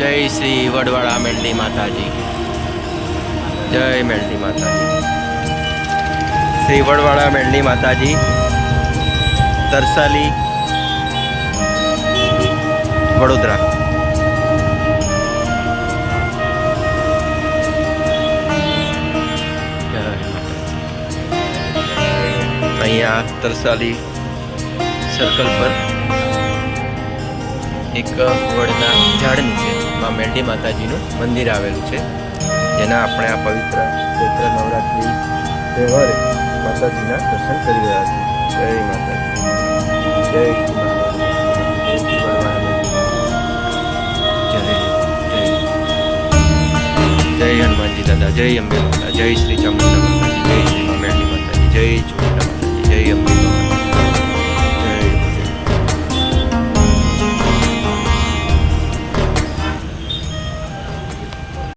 જય શ્રી વડવાળા મેલડી માતાજી. જય મેલડી માતાજી. શ્રી વડવાળા મેલડી માતાજી, તરસાલી, વડોદરા. અહીંયા તરસાલી સર્કલ પર એક વડના ઝાડ નીચે માં મેલડી માતાજીનું મંદિર આવેલું છે, જેના આપણે આ પવિત્ર ચૈત્ર નવરાત્રિ તહેવારે માતાજીના દર્શન કરી રહ્યા છીએ. જય માતાજી. જય શ્રી જય હનુમાનજી દાદા, જય અંબે માતા, જય શ્રી ચામુંડા માતાજી, જય શ્રી મેલડી માતાજી, જય